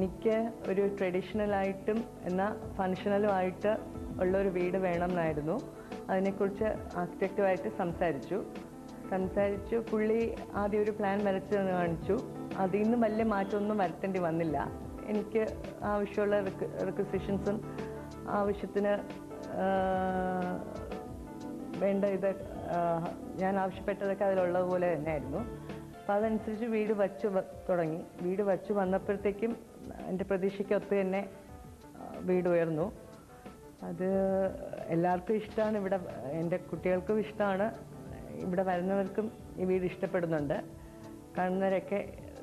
എനിക്ക് ഒരു ട്രഡീഷണലായിട്ടും എന്നാൽ ഫങ്ഷണലുമായിട്ട് ഉള്ളൊരു വീട് വേണമെന്നായിരുന്നു. അതിനെക്കുറിച്ച് ആർക്കിടെക്റ്റുമായിട്ട് സംസാരിച്ചു. പുള്ളി ആദ്യം ഒരു പ്ലാൻ വരച്ച് കാണിച്ചു. അതിൽ നിന്ന് വലിയ മാറ്റമൊന്നും വരുത്തേണ്ടി വന്നില്ല. എനിക്ക് ആവശ്യമുള്ള റിക്വസിഷൻസും ആവശ്യത്തിന് വേണ്ട ഞാൻ ആവശ്യപ്പെട്ടതൊക്കെ അതിലുള്ളതുപോലെ തന്നെയായിരുന്നു. അപ്പോൾ അതനുസരിച്ച് വീട് തുടങ്ങി. വീട് വച്ചു വന്നപ്പോഴത്തേക്കും എൻ്റെ പ്രതീക്ഷയ്ക്കൊത്ത് തന്നെ വീട് ഉയർന്നു. അത് എല്ലാവർക്കും ഇഷ്ടമാണ്. ഇവിടെ എൻ്റെ കുട്ടികൾക്കും ഇഷ്ടമാണ്. ഇവിടെ വരുന്നവർക്കും ഈ വീട് ഇഷ്ടപ്പെടുന്നുണ്ട്. കാണുന്നവരൊക്കെ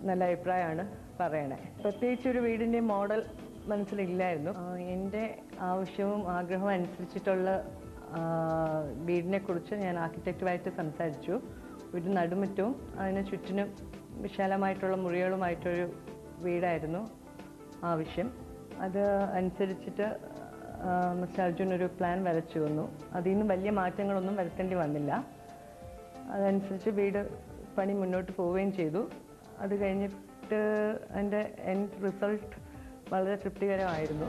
നല്ല അഭിപ്രായമാണ് പറയണേ. പ്രത്യേകിച്ചൊരു വീടിൻ്റെ മോഡൽ മനസ്സിലില്ലായിരുന്നു. എൻ്റെ ആവശ്യവും ആഗ്രഹവും അനുസരിച്ചിട്ടുള്ള വീടിനെക്കുറിച്ച് ഞാൻ ആർക്കിടെക്റ്റുമായിട്ട് സംസാരിച്ചു. ഒരു നടുമുറ്റവും അതിന് ചുറ്റിനും വിശാലമായിട്ടുള്ള മുറികളുമായിട്ടൊരു വീടായിരുന്നു ആവശ്യം. അത് അനുസരിച്ചിട്ട് മിസ്റ്റർ അർജുൻ ഒരു പ്ലാൻ വരച്ചു വന്നു. അതിൽ നിന്ന് വലിയ മാറ്റങ്ങളൊന്നും വരുത്തേണ്ടി വന്നില്ല. അതനുസരിച്ച് വീട് പണി മുന്നോട്ട് പോവുകയും ചെയ്തു. അത് കഴിഞ്ഞിട്ട് എൻ്റെ എൻഡ് റിസൾട്ട് വളരെ തൃപ്തികരമായിരുന്നു.